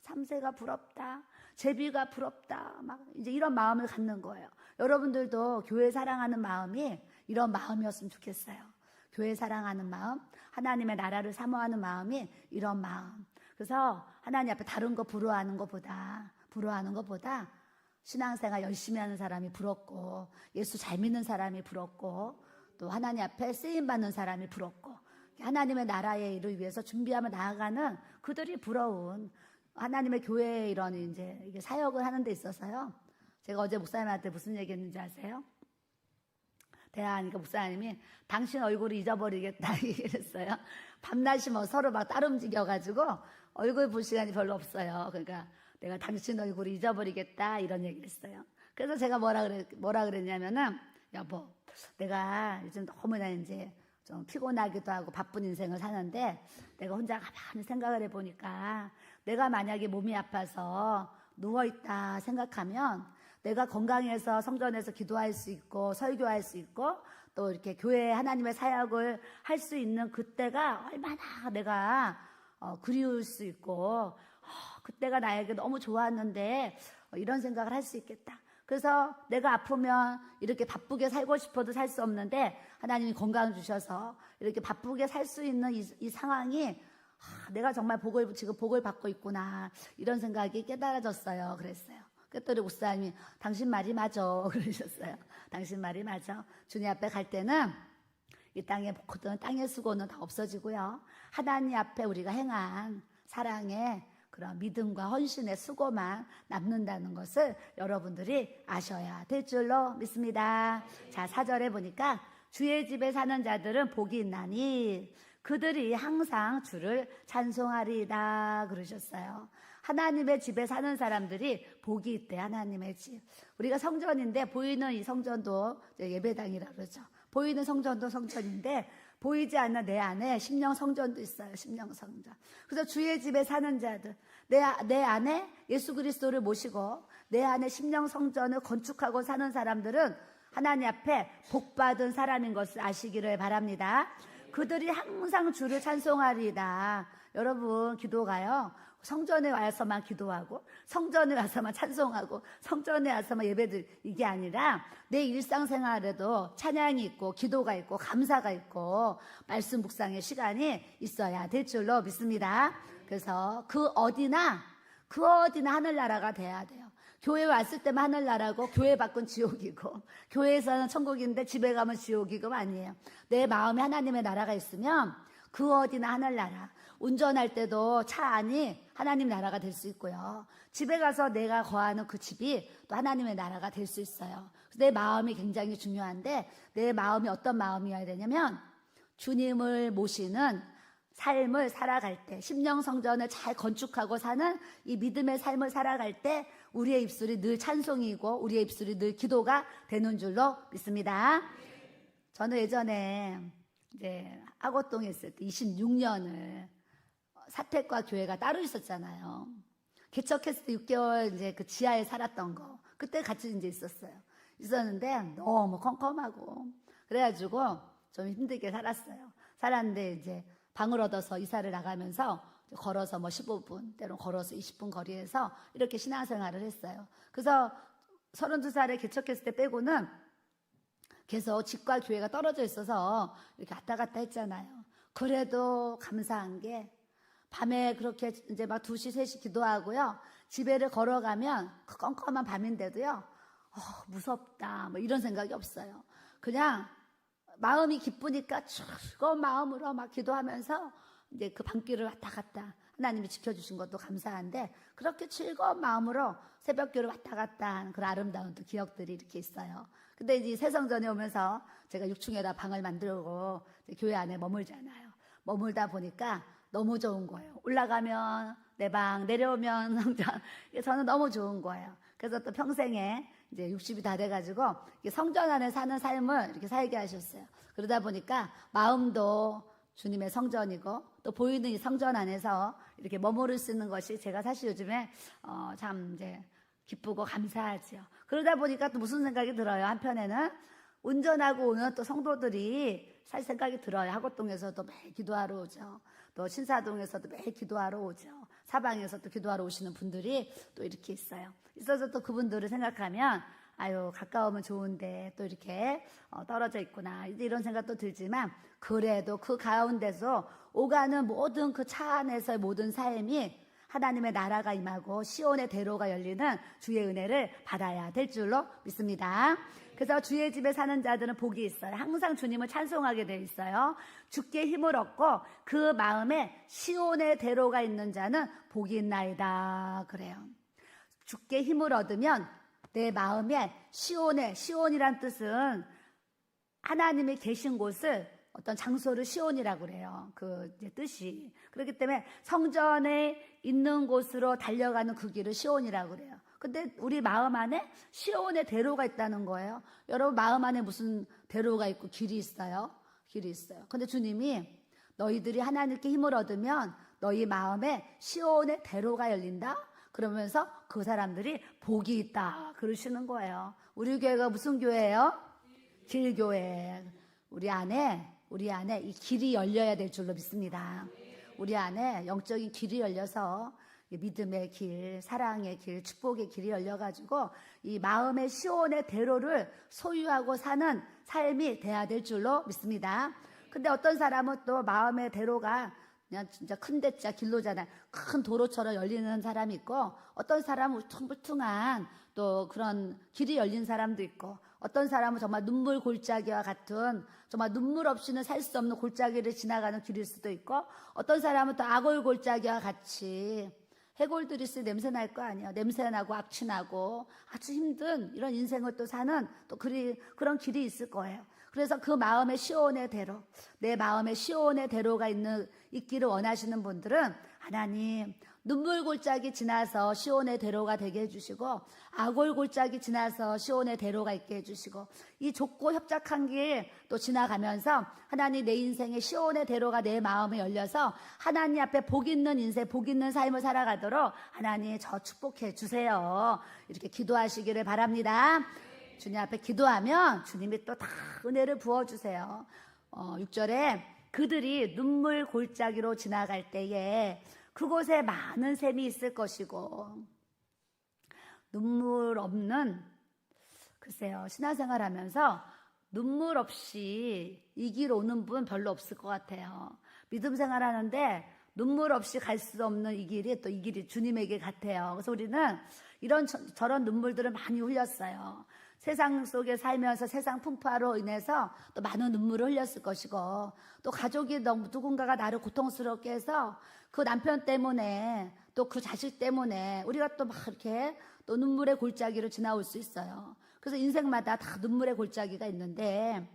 참새가 부럽다, 제비가 부럽다, 막 이제 이런 마음을 갖는 거예요. 여러분들도 교회 사랑하는 마음이 이런 마음이었으면 좋겠어요. 교회 사랑하는 마음, 하나님의 나라를 사모하는 마음이 이런 마음. 그래서 하나님 앞에 다른 거 부러워하는 것보다 신앙생활 열심히 하는 사람이 부럽고, 예수 잘 믿는 사람이 부럽고, 또 하나님 앞에 쓰임받는 사람이 부럽고, 하나님의 나라의 일을 위해서 준비하며 나아가는 그들이 부러운 하나님의 교회의 이런 이제 이게 사역을 하는 데 있어서요. 제가 어제 목사님한테 무슨 얘기 했는지 아세요? 대화하니까 목사님이 당신 얼굴을 잊어버리겠다 얘기를 했어요. 밤낮이 뭐 서로 막 따로 움직여가지고 얼굴 볼 시간이 별로 없어요. 그러니까 내가 당신 얼굴을 잊어버리겠다 이런 얘기를 했어요. 그래서 제가 뭐라 그랬냐면은, 여보, 내가 요즘 너무나 이제 좀 피곤하기도 하고 바쁜 인생을 사는데 내가 혼자 가만히 생각을 해보니까 내가 만약에 몸이 아파서 누워있다 생각하면 내가 건강해서 성전에서 기도할 수 있고 설교할 수 있고 또 이렇게 교회에 하나님의 사역을 할 수 있는 그때가 얼마나 내가 그리울 수 있고 그때가 나에게 너무 좋았는데 이런 생각을 할 수 있겠다. 그래서 내가 아프면 이렇게 바쁘게 살고 싶어도 살 수 없는데 하나님이 건강을 주셔서 이렇게 바쁘게 살 수 있는 이 상황이 내가 정말 지금 복을 받고 있구나 이런 생각이 깨달아졌어요. 그랬어요. 그랬더니 목사님이 당신 말이 맞아 그러셨어요. 당신 말이 맞아. 주님 앞에 갈 때는 이 땅의 모든 땅의 수고는 다 없어지고요. 하나님 앞에 우리가 행한 사랑의 그런 믿음과 헌신의 수고만 남는다는 것을 여러분들이 아셔야 될 줄로 믿습니다. 자, 4절에 보니까 주의 집에 사는 자들은 복이 있나니 그들이 항상 주를 찬송하리이다 그러셨어요. 하나님의 집에 사는 사람들이 복이 있대. 하나님의 집. 우리가 성전인데 보이는 이 성전도 예배당이라고 그러죠. 보이는 성전도 성전인데 보이지 않는 내 안에 심령 성전도 있어요. 심령 성전. 그래서 주의 집에 사는 자들, 내 안에 예수 그리스도를 모시고 내 안에 심령 성전을 건축하고 사는 사람들은 하나님 앞에 복받은 사람인 것을 아시기를 바랍니다. 그들이 항상 주를 찬송하리이다. 여러분, 기도가요, 성전에 와서만 기도하고 성전에 와서만 찬송하고 성전에 와서만 예배들 이게 아니라 내 일상생활에도 찬양이 있고 기도가 있고 감사가 있고 말씀 묵상의 시간이 있어야 될 줄로 믿습니다. 그래서 그 어디나 하늘나라가 돼야 돼요. 교회 왔을 때만 하늘나라고 교회 밖은 지옥이고 교회에서는 천국인데 집에 가면 지옥이고 아니에요. 내 마음에 하나님의 나라가 있으면 그 어디나 하늘나라. 운전할 때도 차 안이 하나님 나라가 될 수 있고요. 집에 가서 내가 거하는 그 집이 또 하나님의 나라가 될 수 있어요. 내 마음이 굉장히 중요한데, 내 마음이 어떤 마음이어야 되냐면 주님을 모시는 삶을 살아갈 때, 심령성전을 잘 건축하고 사는 이 믿음의 삶을 살아갈 때 우리의 입술이 늘 찬송이고 우리의 입술이 늘 기도가 되는 줄로 믿습니다. 저는 예전에 이제 악어동에 있을 때 26년을 사택과 교회가 따로 있었잖아요. 개척했을 때 6개월 이제 그 지하에 살았던 거, 그때 같이 이제 있었는데 너무 컴컴하고 그래가지고 좀 힘들게 살았는데 이제 방을 얻어서 이사를 나가면서 걸어서 뭐 15분, 때론 걸어서 20분 거리에서 이렇게 신앙생활을 했어요. 그래서 32살에 개척했을 때 빼고는 계속 집과 교회가 떨어져 있어서 이렇게 왔다 갔다 했잖아요. 그래도 감사한 게 밤에 그렇게 이제 막 2시, 3시 기도하고요. 집에를 걸어가면 그 껌껌한 밤인데도요. 무섭다. 뭐 이런 생각이 없어요. 그냥 마음이 기쁘니까 즐거운 마음으로 막 기도하면서 이제 그 밤길을 왔다 갔다 하나님이 지켜주신 것도 감사한데 그렇게 즐거운 마음으로 새벽교를 왔다 갔다 하는 그런 아름다운 또 기억들이 이렇게 있어요. 근데 이제 새성전에 오면서 제가 6층에다 방을 만들고 교회 안에 머물잖아요. 머물다 보니까 너무 좋은 거예요. 올라가면 내 방, 내려오면 성전. 저는 너무 좋은 거예요. 그래서 또 평생에 이제 60이 다 돼가지고 성전 안에 사는 삶을 이렇게 살게 하셨어요. 그러다 보니까 마음도 주님의 성전이고 또 보이는 이 성전 안에서 이렇게 머무를 수 있는 것이 제가 사실 요즘에 참 이제 기쁘고 감사하죠. 그러다 보니까 또 무슨 생각이 들어요. 한편에는 운전하고 오는 또 성도들이 살 생각이 들어요. 하곡동에서도 매일 기도하러 오죠. 또 신사동에서도 매일 기도하러 오죠. 사방에서 또 기도하러 오시는 분들이 또 이렇게 있어요. 있어서 또 그분들을 생각하면 아유 가까우면 좋은데 또 이렇게 떨어져 있구나 이런 생각도 들지만 그래도 그 가운데서 오가는 모든 그 차 안에서의 모든 삶이 하나님의 나라가 임하고 시온의 대로가 열리는 주의 은혜를 받아야 될 줄로 믿습니다. 그래서 주의 집에 사는 자들은 복이 있어요. 항상 주님을 찬송하게 돼 있어요. 주께 힘을 얻고 그 마음에 시온의 대로가 있는 자는 복이 있나이다 그래요. 주께 힘을 얻으면 내 마음에 시온이란 뜻은 하나님이 계신 곳을 어떤 장소를 시온이라고 그래요. 그 이제 뜻이. 그렇기 때문에 성전에 있는 곳으로 달려가는 그 길을 시온이라고 그래요. 근데 우리 마음 안에 시온의 대로가 있다는 거예요. 여러분 마음 안에 무슨 대로가 있고 길이 있어요? 길이 있어요. 근데 주님이 너희들이 하나님께 힘을 얻으면 너희 마음에 시온의 대로가 열린다? 그러면서 그 사람들이 복이 있다 그러시는 거예요. 우리 교회가 무슨 교회예요? 길교회. 우리 안에 이 길이 열려야 될 줄로 믿습니다. 우리 안에 영적인 길이 열려서 믿음의 길, 사랑의 길, 축복의 길이 열려가지고 이 마음의 시온의 대로를 소유하고 사는 삶이 돼야 될 줄로 믿습니다. 근데 어떤 사람은 또 마음의 대로가 그냥 진짜 큰 대자 길로잖아요. 큰 도로처럼 열리는 사람이 있고 어떤 사람은 울퉁불퉁한 또 그런 길이 열린 사람도 있고 어떤 사람은 정말 눈물 골짜기와 같은 정말 눈물 없이는 살 수 없는 골짜기를 지나가는 길일 수도 있고 어떤 사람은 또 악골 골짜기와 같이 해골들이 있을 냄새 날 거 아니에요. 냄새 나고 악취나고 아주 힘든 이런 인생을 또 사는 또 그런 길이 있을 거예요. 그래서 그 마음의 시온의 대로, 내 마음의 시온의 대로가 있기를 원하시는 분들은 하나님 눈물 골짜기 지나서 시온의 대로가 되게 해주시고 악골 골짜기 지나서 시온의 대로가 있게 해주시고 이 좁고 협착한 길 또 지나가면서 하나님 내 인생의 시온의 대로가 내 마음에 열려서 하나님 앞에 복 있는 인생, 복 있는 삶을 살아가도록 하나님 저 축복해 주세요. 이렇게 기도하시기를 바랍니다. 주님 앞에 기도하면 주님이 또 다 은혜를 부어주세요. 6절에 그들이 눈물 골짜기로 지나갈 때에 그곳에 많은 샘이 있을 것이고 눈물 없는 글쎄요 신앙생활 하면서 눈물 없이 이 길 오는 분 별로 없을 것 같아요. 믿음 생활하는데 눈물 없이 갈 수 없는 이 길이 또 이 길이 주님의 길 같아요. 그래서 우리는 이런 저런 눈물들을 많이 흘렸어요. 세상 속에 살면서 세상 풍파로 인해서 또 많은 눈물을 흘렸을 것이고, 또 가족이 너무 누군가가 나를 고통스럽게 해서 그 남편 때문에 또 그 자식 때문에 우리가 또 막 이렇게 또 눈물의 골짜기로 지나올 수 있어요. 그래서 인생마다 다 눈물의 골짜기가 있는데,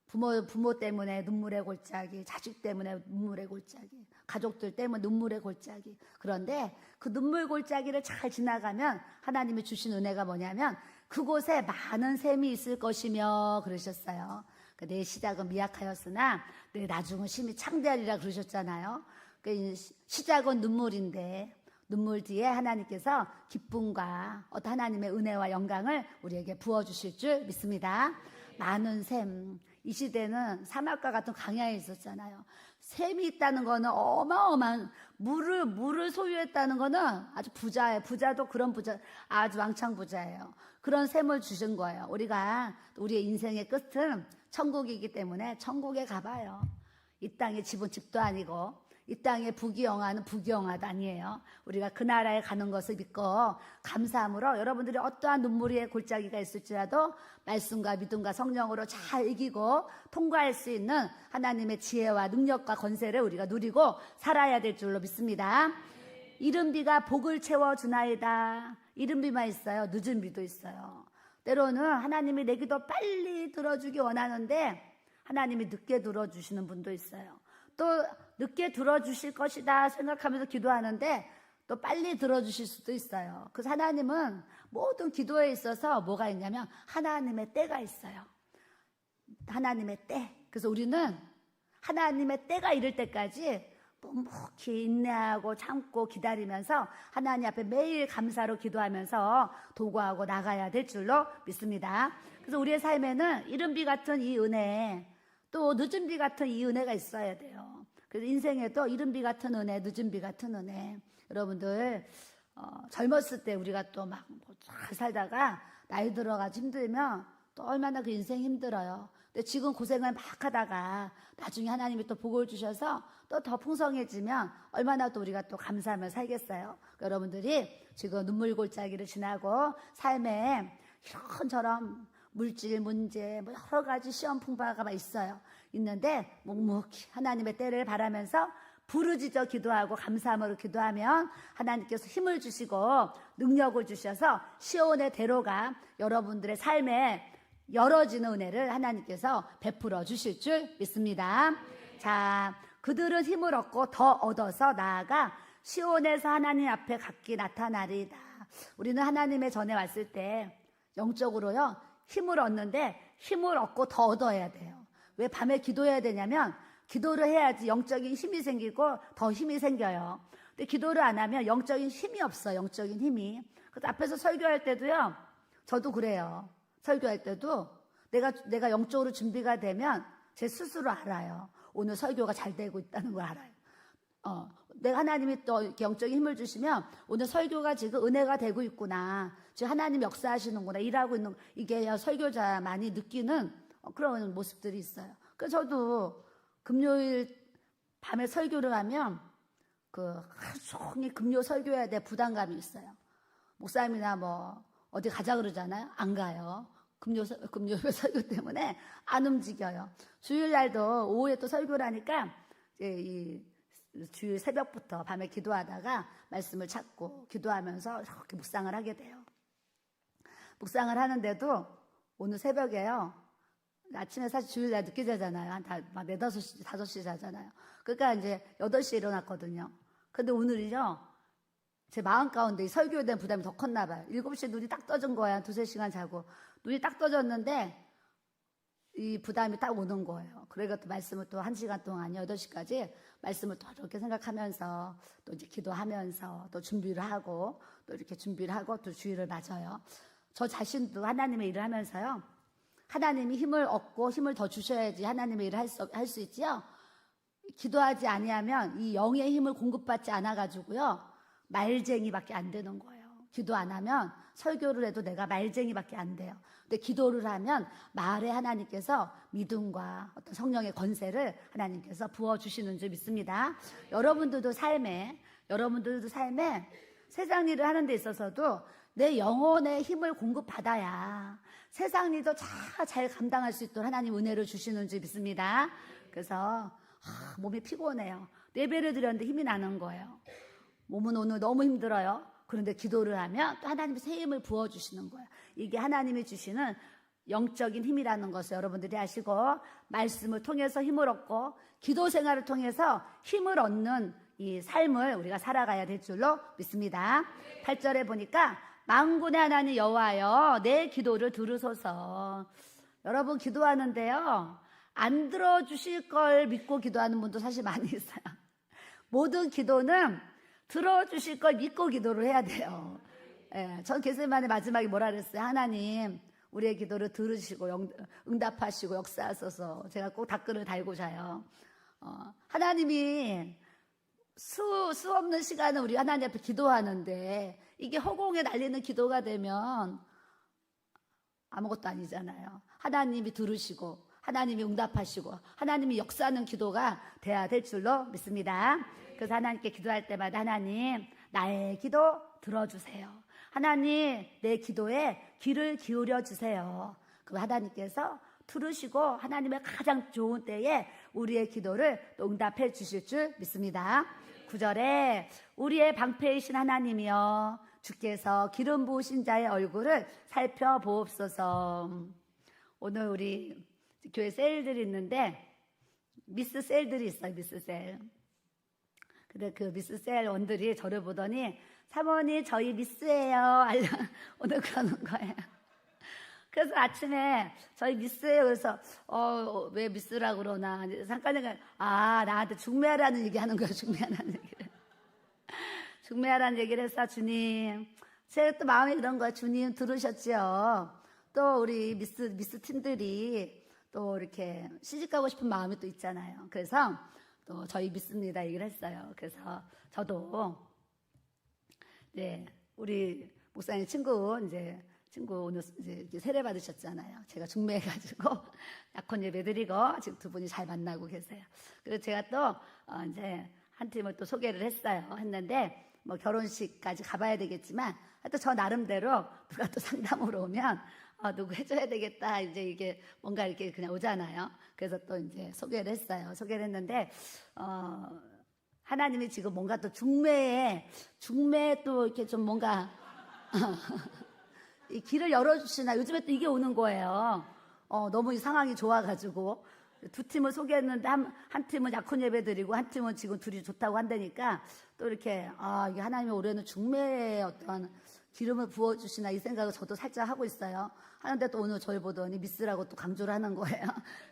부모 때문에 눈물의 골짜기, 자식 때문에 눈물의 골짜기, 가족들 때문에 눈물의 골짜기. 그런데 그 눈물 골짜기를 잘 지나가면 하나님이 주신 은혜가 뭐냐면 그곳에 많은 샘이 있을 것이며 그러셨어요. 내 시작은 미약하였으나 내 나중은 심히 창대하리라 그러셨잖아요. 시작은 눈물인데 눈물 뒤에 하나님께서 기쁨과 어떤 하나님의 은혜와 영광을 우리에게 부어주실 줄 믿습니다. 많은 샘. 이 시대는 사막과 같은 광야에 있었잖아요. 샘이 있다는 거는 어마어마한 물을 소유했다는 거는 아주 부자예요. 부자도 그런 부자, 아주 왕창 부자예요. 그런 샘을 주신 거예요. 우리가 우리의 인생의 끝은 천국이기 때문에 천국에 가봐요. 이 땅의 집은 집도 아니고 이 땅의 부귀영화는 부귀영화도 아니에요. 우리가 그 나라에 가는 것을 믿고 감사함으로 여러분들이 어떠한 눈물의 골짜기가 있을지라도 말씀과 믿음과 성령으로 잘 이기고 통과할 수 있는 하나님의 지혜와 능력과 권세를 우리가 누리고 살아야 될 줄로 믿습니다. 이른 비가 복을 채워주나이다. 이른 비만 있어요. 늦은 비도 있어요. 때로는 하나님이 내 기도 빨리 들어주기 원하는데 하나님이 늦게 들어주시는 분도 있어요. 또 늦게 들어주실 것이다 생각하면서 기도하는데 또 빨리 들어주실 수도 있어요. 그래서 하나님은 모든 기도에 있어서 뭐가 있냐면 하나님의 때가 있어요. 하나님의 때. 그래서 우리는 하나님의 때가 이를 때까지 묵묵히 인내하고 참고 기다리면서 하나님 앞에 매일 감사로 기도하면서 도구하고 나가야 될 줄로 믿습니다. 그래서 우리의 삶에는 이른 비 같은 이 은혜, 또 늦은 비 같은 이 은혜가 있어야 돼요. 그래서 인생에도 이른 비 같은 은혜, 늦은 비 같은 은혜. 여러분들 젊었을 때 우리가 또 막 잘 살다가 나이 들어가지고 힘들면 또 얼마나 그 인생 힘들어요. 근데 지금 고생을 막 하다가 나중에 하나님이 또 복을 주셔서 또 더 풍성해지면 얼마나 또 우리가 또 감사하며 살겠어요. 여러분들이 지금 눈물 골짜기를 지나고 삶에 이런저런 물질 문제 뭐 여러 가지 시험 풍파가 있어요. 있는데 묵묵히 하나님의 때를 바라면서 부르짖어 기도하고 감사함으로 기도하면 하나님께서 힘을 주시고 능력을 주셔서 시온의 대로가 여러분들의 삶에 열어지는 은혜를 하나님께서 베풀어 주실 줄 믿습니다. 자, 그들은 힘을 얻고 더 얻어서 나아가 시온에서 하나님 앞에 각기 나타나리이다. 우리는 하나님의 전에 왔을 때 영적으로요 힘을 얻는데 힘을 얻고 더 얻어야 돼요. 왜 밤에 기도해야 되냐면 기도를 해야지 영적인 힘이 생기고 더 힘이 생겨요. 근데 기도를 안 하면 영적인 힘이 없어요. 영적인 힘이. 그래서 앞에서 설교할 때도요. 저도 그래요. 설교할 때도 내가 영적으로 준비가 되면 제 스스로 알아요. 오늘 설교가 잘 되고 있다는 걸 알아요. 내가 하나님이 또 이렇게 영적인 힘을 주시면 오늘 설교가 지금 은혜가 되고 있구나. 지금 하나님 역사하시는구나. 일하고 있는 이게 설교자만이 느끼는 그런 모습들이 있어요. 그래서 저도 금요일 밤에 설교를 하면 그 하루 종일 금요 설교해야 돼 부담감이 있어요. 목사님이나 뭐 어디 가자 그러잖아요. 안 가요. 금요 설교 때문에 안 움직여요. 주일날도 오후에 또 설교를 하니까 이 주일 새벽부터 밤에 기도하다가 말씀을 찾고 기도하면서 이렇게 묵상을 하게 돼요. 묵상을 하는데도 오늘 새벽에요. 아침에 사실 주일날 늦게 자잖아요. 한 4, 5시, 5시 자잖아요. 그러니까 이제 8시에 일어났거든요. 근데 오늘은요, 제 마음 가운데 이 설교에 대한 부담이 더 컸나 봐요. 7시에 눈이 딱 떠진 거야. 한 2-3시간 자고. 눈이 딱 떠졌는데, 이 부담이 딱 오는 거예요. 그러니까 또 말씀을 또 1시간 동안 8시까지 말씀을 또 이렇게 생각하면서 또 이제 기도하면서 또 준비를 하고 또 이렇게 준비를 하고 또 주일을 맞아요. 저 자신도 하나님의 일을 하면서요. 하나님이 힘을 얻고 힘을 더 주셔야지 하나님의 일을 할 수 있지요. 기도하지 아니하면 이 영의 힘을 공급받지 않아가지고요. 말쟁이밖에 안 되는 거예요. 기도 안 하면 설교를 해도 내가 말쟁이밖에 안 돼요. 근데 기도를 하면 말에 하나님께서 믿음과 어떤 성령의 권세를 하나님께서 부어주시는 줄 믿습니다. 여러분들도 삶에 세상 일을 하는 데 있어서도 내 영혼의 힘을 공급받아야 세상 일도 잘 감당할 수 있도록 하나님 은혜를 주시는 줄 믿습니다. 그래서 몸이 피곤해요. 예배를 드렸는데 힘이 나는 거예요. 몸은 오늘 너무 힘들어요. 그런데 기도를 하면 또 하나님이 새 힘을 부어주시는 거예요. 이게 하나님이 주시는 영적인 힘이라는 것을 여러분들이 아시고, 말씀을 통해서 힘을 얻고 기도 생활을 통해서 힘을 얻는 이 삶을 우리가 살아가야 될 줄로 믿습니다. 8절에 보니까 만군의 하나님 여호와여 내 기도를 들으소서. 여러분 기도하는데요, 안 들어주실 걸 믿고 기도하는 분도 사실 많이 있어요. 모든 기도는 들어주실 걸 믿고 기도를 해야 돼요. 예, 전 겟세마네 마지막에 뭐라 그랬어요? 하나님 우리의 기도를 들으시고 응답하시고 역사하소서. 제가 꼭 댓글을 달고 자요. 하나님이 수 없는 시간을 우리 하나님 앞에 기도하는데 이게 허공에 날리는 기도가 되면 아무것도 아니잖아요. 하나님이 들으시고 하나님이 응답하시고 하나님이 역사하는 기도가 돼야 될 줄로 믿습니다. 그래서 하나님께 기도할 때마다 하나님 나의 기도 들어주세요. 하나님 내 기도에 귀를 기울여 주세요. 그럼 하나님께서 들으시고 하나님의 가장 좋은 때에 우리의 기도를 또 응답해 주실 줄 믿습니다. 9절에 우리의 방패이신 하나님이여 주께서 기름 부으신 자의 얼굴을 살펴보옵소서. 오늘 우리 교회 셀들이 있는데 미스 셀들이 있어요. 미스 셀. 근데 그 미스 셀 원들이 저를 보더니 사모님 저희 미스예요. 오늘 그러는 거예요. 그래서 아침에 저희 미스예요. 그래서 왜 미스라고 그러나 잠깐만 나한테 중매하라는 얘기 하는 거예요. 중매하라는 얘기를. 중매하라는 얘기를 해서 주님 제가 또 마음이 그런 거예요. 주님 들으셨죠. 또 우리 미스 팀들이 또 이렇게 시집가고 싶은 마음이 또 있잖아요. 그래서 또 저희 미스입니다 얘기를 했어요. 그래서 저도 이제 우리 목사님 친구 오늘 이제 세례 받으셨잖아요. 제가 중매해가지고 약혼 예배 드리고 지금 두 분이 잘 만나고 계세요. 그래서 제가 또 이제 한 팀을 또 소개를 했는데 뭐 결혼식까지 가봐야 되겠지만 하여튼 저 나름대로 누가 또 상담으로 오면 누구 해줘야 되겠다 이제 이게 뭔가 이렇게 그냥 오잖아요. 그래서 또 이제 소개를 했어요. 소개를 했는데 하나님이 지금 뭔가 또 중매에 또 이렇게 좀 뭔가 이 길을 열어주시나 요즘에 또 이게 오는 거예요. 너무 이 상황이 좋아가지고 두 팀을 소개했는데 한 팀은 약혼 예배 드리고 한 팀은 지금 둘이 좋다고 한다니까 또 이렇게 이게 하나님이 올해는 중매에 어떤 기름을 부어주시나 이 생각을 저도 살짝 하고 있어요. 하는데 또 오늘 저희 보더니 미스라고 또 강조를 하는 거예요.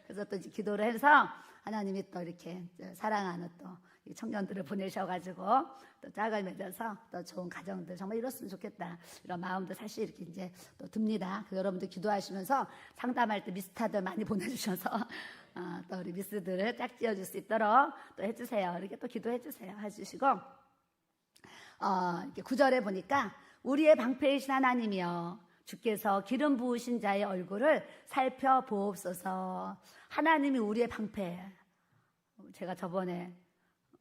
그래서 또 이제 기도를 해서 하나님이 또 이렇게 사랑하는 또 청년들을 보내셔가지고 또 짝을 맺어서 또 좋은 가정들 정말 이뤘으면 좋겠다 이런 마음도 사실 이렇게 이제 또 듭니다. 여러분들 기도하시면서 상담할 때 미스타들 많이 보내주셔서 또 우리 미스들을 짝지어줄 수 있도록 또 해주세요. 이렇게 또 기도해주세요. 해주시고 이렇게 9절에 보니까 우리의 방패이신 하나님이여 주께서 기름 부으신 자의 얼굴을 살펴보옵소서. 하나님이 우리의 방패. 제가 저번에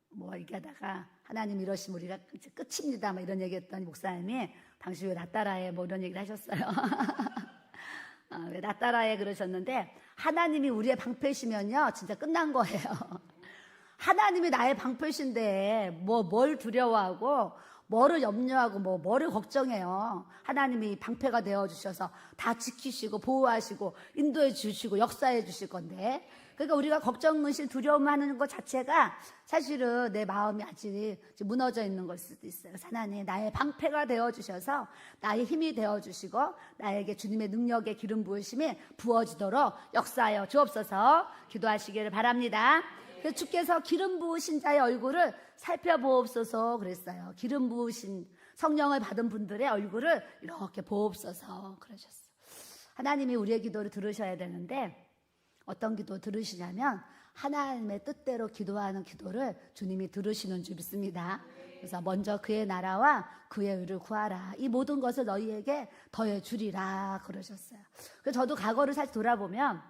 뭐 얘기하다가 하나님 이러시면 우리가 이제 끝입니다 뭐 이런 얘기했더니 목사님이 당신 왜 나 따라해 뭐 이런 얘기를 하셨어요. 왜 나 따라해 그러셨는데 하나님이 우리의 방패시면요 진짜 끝난 거예요. 하나님이 나의 방패신데 뭘 두려워하고 뭐를 염려하고 뭐를 걱정해요. 하나님이 방패가 되어주셔서 다 지키시고 보호하시고 인도해 주시고 역사해 주실 건데 그러니까 우리가 걱정, 의심, 두려움하는 것 자체가 사실은 내 마음이 아직 무너져 있는 걸 수도 있어요. 하나님 나의 방패가 되어주셔서 나의 힘이 되어주시고 나에게 주님의 능력의 기름 부으심이 부어지도록 역사하여 주옵소서. 기도하시기를 바랍니다. 그래서 주께서 기름 부으신 자의 얼굴을 살펴보옵소서 그랬어요. 기름 부으신 성령을 받은 분들의 얼굴을 이렇게 보옵소서 그러셨어요. 하나님이 우리의 기도를 들으셔야 되는데 어떤 기도 들으시냐면 하나님의 뜻대로 기도하는 기도를 주님이 들으시는 줄 믿습니다. 그래서 먼저 그의 나라와 그의 의를 구하라. 이 모든 것을 너희에게 더해 주리라 그러셨어요. 그래서 저도 과거를 사실 돌아보면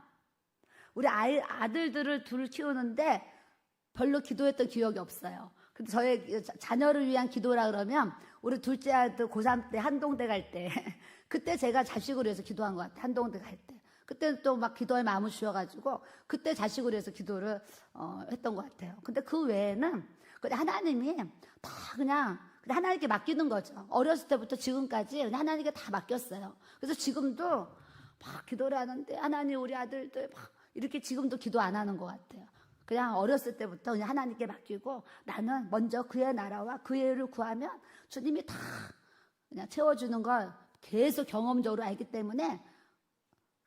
우리 아들들을 둘 키우는데 별로 기도했던 기억이 없어요. 근데 저의 자녀를 위한 기도라 그러면 우리 둘째 아들 고3 때 한동대 갈 때 그때 제가 자식을 위해서 기도한 것 같아요. 한동대 갈 때. 그때 또 막 기도에 마음을 주셔가지고 그때 자식을 위해서 기도를 했던 것 같아요. 근데 그 외에는 그냥 하나님이 다 그냥 하나님께 맡기는 거죠. 어렸을 때부터 지금까지 그냥 하나님께 다 맡겼어요. 그래서 지금도 막 기도를 하는데 하나님 우리 아들들 막 이렇게 지금도 기도 안 하는 것 같아요. 그냥 어렸을 때부터 그냥 하나님께 맡기고 나는 먼저 그의 나라와 그의 의를 구하면 주님이 다 그냥 채워주는 걸 계속 경험적으로 알기 때문에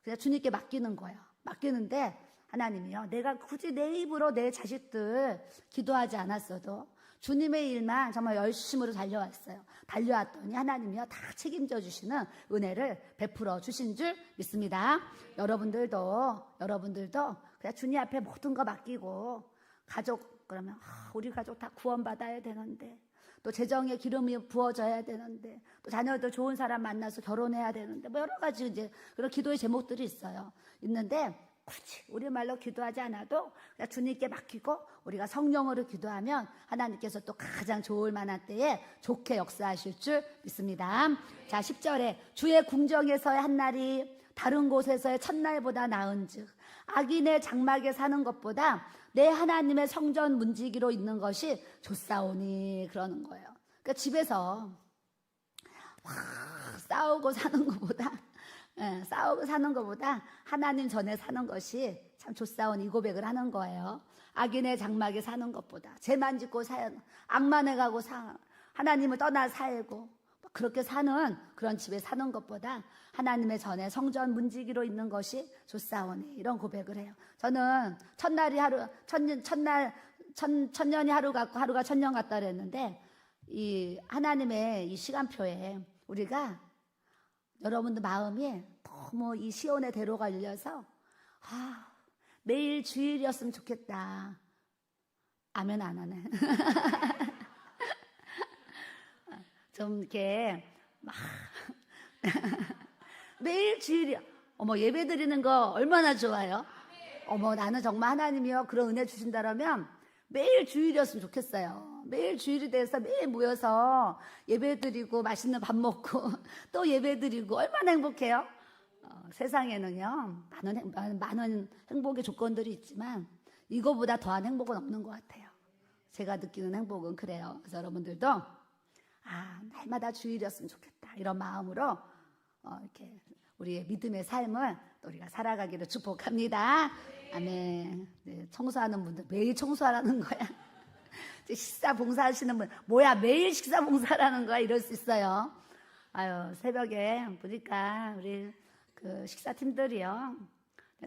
그냥 주님께 맡기는 거예요. 맡기는데 하나님이요, 내가 굳이 내 입으로 내 자식들 기도하지 않았어도 주님의 일만 정말 열심으로 달려왔어요. 달려왔더니 하나님이요 다 책임져 주시는 은혜를 베풀어 주신 줄 믿습니다. 여러분들도 그냥 주님 앞에 모든 거 맡기고 가족 그러면 우리 가족 다 구원받아야 되는데 또 재정에 기름이 부어져야 되는데 또 자녀들 좋은 사람 만나서 결혼해야 되는데 뭐 여러 가지 이제 그런 기도의 제목들이 있는데 굳이 우리말로 기도하지 않아도 그냥 주님께 맡기고 우리가 성령으로 기도하면 하나님께서 또 가장 좋을 만한 때에 좋게 역사하실 줄 믿습니다. 자, 10절에 주의 궁정에서의 한날이 다른 곳에서의 첫날보다 나은즉 악인의 장막에 사는 것보다 내 하나님의 성전 문지기로 있는 것이 좋사오니 그러는 거예요. 그러니까 집에서 싸우고 사는 것보다 하나님 전에 사는 것이 참 좋사오니 이 고백을 하는 거예요. 악인의 장막에 사는 것보다 죄만 짓고 악만 해가고 하나님을 떠나 살고 그렇게 사는 그런 집에 사는 것보다 하나님의 전에 성전 문지기로 있는 것이 좋사오니 이런 고백을 해요. 저는 천년이 하루 같고 하루가 천년 같다 그랬는데 이 하나님의 이 시간표에 우리가 여러분들 마음이 너무 이 시온의 대로가 열려서 매일 주일이었으면 좋겠다. 아멘 안 하네. 좀 이렇게 막 매일 주일이야. 어머 예배 드리는 거 얼마나 좋아요. 어머 나는 정말 하나님이요 그런 은혜 주신다라면 매일 주일이었으면 좋겠어요. 매일 주일이 돼서 매일 모여서 예배 드리고 맛있는 밥 먹고 또 예배 드리고 얼마나 행복해요. 세상에는요 많은 행복의 조건들이 있지만 이거보다 더한 행복은 없는 것 같아요. 제가 느끼는 행복은 그래요. 그래서 여러분들도 날마다 주일이었으면 좋겠다 이런 마음으로 이렇게 우리의 믿음의 삶을 또 우리가 살아가기를 축복합니다. 아멘. 네, 청소하는 분들 매일 청소하라는 거야. 식사 봉사하시는 분 뭐야 매일 식사 봉사라는 거야 이럴 수 있어요. 새벽에 보니까 우리 그 식사팀들이요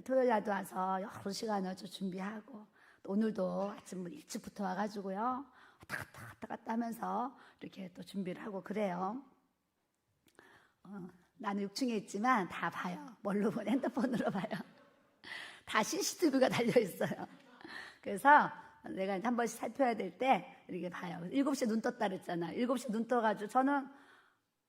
토요일날도 와서 여러 시간을 좀 준비하고 또 오늘도 아침 일찍부터 와가지고요 왔다 갔다 하면서 이렇게 또 준비를 하고 그래요. 나는 6층에 있지만 다 봐요. 뭘로 보냐 핸드폰으로 봐요. 다 CCTV가 달려있어요. 그래서 내가 한 번씩 살펴야 될 때 이렇게 봐요. 7시에 눈 떴다 그랬잖아. 7시에 눈 떠가지고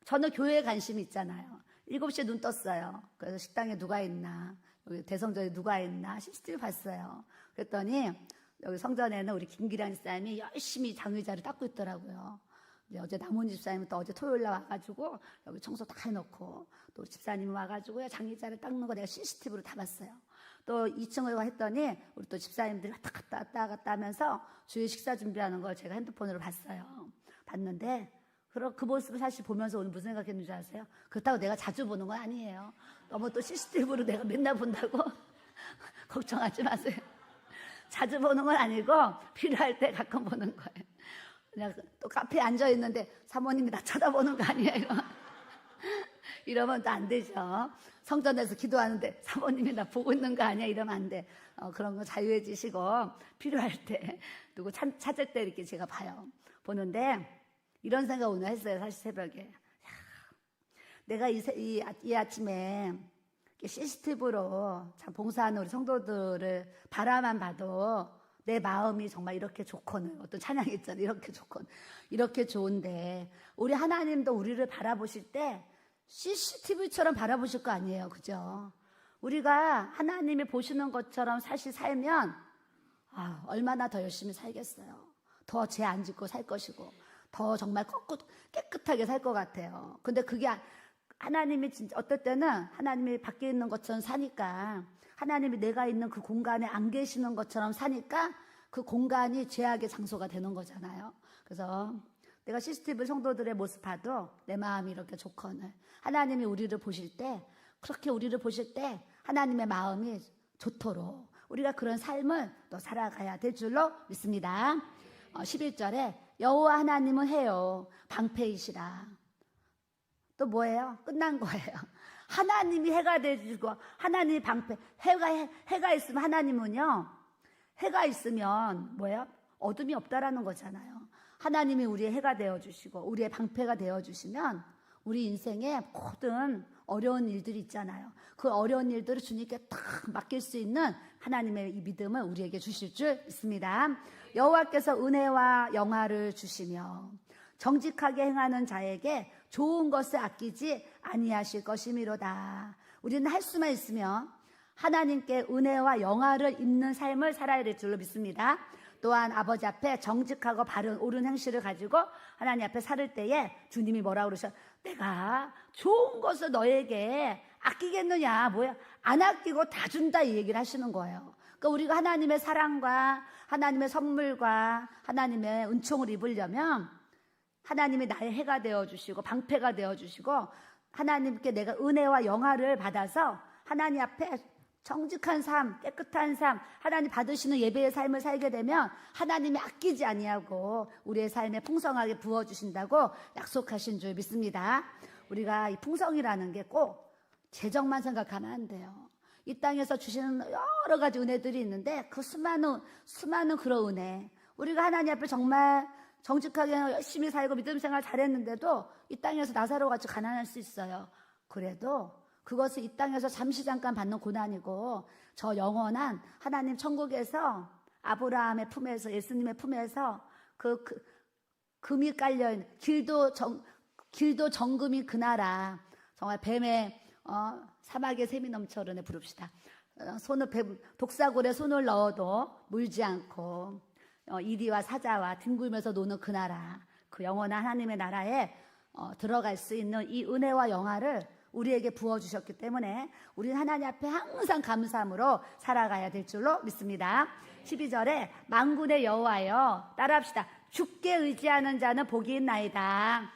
저는 교회에 관심이 있잖아요. 7시에 눈 떴어요. 그래서 식당에 누가 있나 여기 대성전에 누가 있나 CCTV 봤어요. 그랬더니 여기 성전에는 우리 김기량 집사님이 열심히 장의자를 닦고 있더라고요. 어제 남원 집사님은 또 어제 토요일날 와가지고 여기 청소 다 해놓고 또 집사님이 와가지고 장의자를 닦는 거 내가 CCTV로 다 봤어요. 또 2층에 했더니 우리 또 집사님들이 왔다 갔다 하면서 주일 식사 준비하는 걸 제가 핸드폰으로 봤어요. 봤는데 그 모습을 사실 보면서 오늘 무슨 생각했는지 아세요? 그렇다고 내가 자주 보는 건 아니에요. 너무 또 CCTV로 내가 맨날 본다고 걱정하지 마세요. 자주 보는 건 아니고 필요할 때 가끔 보는 거예요. 그냥 또 카페에 앉아있는데 사모님이 나 쳐다보는 거 아니에요? 이러면 또 안 되죠. 성전에서 기도하는데 사모님이 나 보고 있는 거 아니야? 이러면 안 돼. 그런 거 자유해지시고 필요할 때 누구 찾을 때 이렇게 제가 봐요. 보는데 이런 생각 오늘 했어요. 사실 새벽에. 내가 이 아침에 CCTV로 참 봉사하는 우리 성도들을 바라만 봐도 내 마음이 정말 이렇게 좋거든. 어떤 찬양이 있잖아요. 이렇게 좋거든. 이렇게 좋은데 우리 하나님도 우리를 바라보실 때 CCTV처럼 바라보실 거 아니에요. 그죠? 우리가 하나님이 보시는 것처럼 사실 살면 얼마나 더 열심히 살겠어요. 더 죄 안 짓고 살 것이고 더 정말 깨끗하게 살 것 같아요. 근데 그게 하나님이 진짜 어떨 때는 하나님이 밖에 있는 것처럼 사니까, 하나님이 내가 있는 그 공간에 안 계시는 것처럼 사니까 그 공간이 죄악의 장소가 되는 거잖아요. 그래서 내가 CCTV 성도들의 모습 봐도 내 마음이 이렇게 좋거늘, 하나님이 우리를 보실 때, 그렇게 우리를 보실 때 하나님의 마음이 좋도록 우리가 그런 삶을 또 살아가야 될 줄로 믿습니다. 11절에 여호와 하나님은 해요 방패이시라. 또 뭐예요? 끝난 거예요. 하나님이 해가 되주고 하나님이 방패. 해가 있으면, 하나님은요, 해가 있으면 뭐예요? 어둠이 없다라는 거잖아요. 하나님이 우리의 해가 되어주시고 우리의 방패가 되어주시면 우리 인생에 모든 어려운 일들이 있잖아요. 그 어려운 일들을 주님께 딱 맡길 수 있는 하나님의 이 믿음을 우리에게 주실 줄 믿습니다. 여호와께서 은혜와 영화를 주시며 정직하게 행하는 자에게 좋은 것을 아끼지 아니하실 것이미로다. 우리는 할 수만 있으면 하나님께 은혜와 영화를 입는 삶을 살아야 될 줄로 믿습니다. 또한 아버지 앞에 정직하고 바른 옳은 행실을 가지고 하나님 앞에 살을 때에 주님이 뭐라고 그러셔? 내가 좋은 것을 너에게 아끼겠느냐? 뭐야? 안 아끼고 다 준다, 이 얘기를 하시는 거예요. 그러니까 우리가 하나님의 사랑과 하나님의 선물과 하나님의 은총을 입으려면 하나님이 나의 해가 되어주시고 방패가 되어주시고 하나님께 내가 은혜와 영화를 받아서 하나님 앞에 정직한 삶, 깨끗한 삶, 하나님 받으시는 예배의 삶을 살게 되면 하나님이 아끼지 아니하고 우리의 삶에 풍성하게 부어주신다고 약속하신 줄 믿습니다. 우리가 이 풍성이라는 게 꼭 재정만 생각하면 안 돼요. 이 땅에서 주시는 여러 가지 은혜들이 있는데 그 수많은 그런 은혜, 우리가 하나님 앞에 정말 정직하게 열심히 살고 믿음 생활 잘했는데도 이 땅에서 나사로 같이 가난할 수 있어요. 그래도 그것은 이 땅에서 잠시 잠깐 받는 고난이고 저 영원한 하나님 천국에서 아브라함의 품에서, 예수님의 품에서 금이 깔려있는 길도 정금이 그 나라, 정말 뱀의 사막의 샘이 넘쳐 흐르네. 부릅시다. 독사골에 손을 넣어도 물지 않고 이리와 사자와 뒹굴면서 노는 그 나라, 그 영원한 하나님의 나라에 들어갈 수 있는 이 은혜와 영화를 우리에게 부어주셨기 때문에 우리는 하나님 앞에 항상 감사함으로 살아가야 될 줄로 믿습니다. 12절에 만군의 여호와여, 따라합시다. 주께 의지하는 자는 복이 있나이다.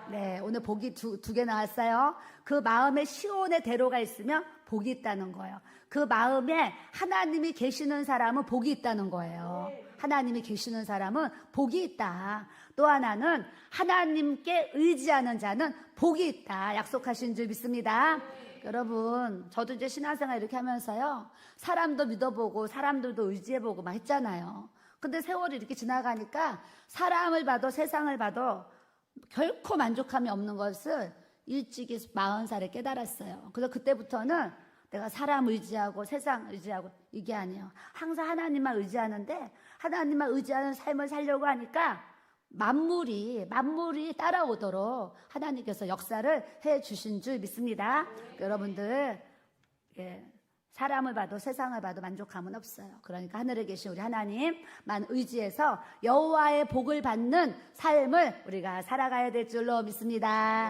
네, 오늘 복이 두 개 나왔어요. 그 마음에 시온의 대로가 있으면 복이 있다는 거예요. 그 마음에 하나님이 계시는 사람은 복이 있다는 거예요. 하나님이 계시는 사람은 복이 있다. 또 하나는 하나님께 의지하는 자는 복이 있다. 약속하신 줄 믿습니다. 여러분, 저도 이제 신앙생활 이렇게 하면서요, 사람도 믿어보고 사람들도 의지해보고 막 했잖아요. 근데 세월이 이렇게 지나가니까 사람을 봐도 세상을 봐도 결코 만족함이 없는 것을 일찍이 40살에 깨달았어요. 그래서 그때부터는 내가 사람 의지하고 세상 의지하고 이게 아니에요. 항상 하나님만 의지하는데 하나님만 의지하는 삶을 살려고 하니까 만물이 따라오도록 하나님께서 역사를 해주신 줄 믿습니다. 여러분들, 사람을 봐도 세상을 봐도 만족함은 없어요. 그러니까 하늘에 계신 우리 하나님만 의지해서 여호와의 복을 받는 삶을 우리가 살아가야 될 줄로 믿습니다.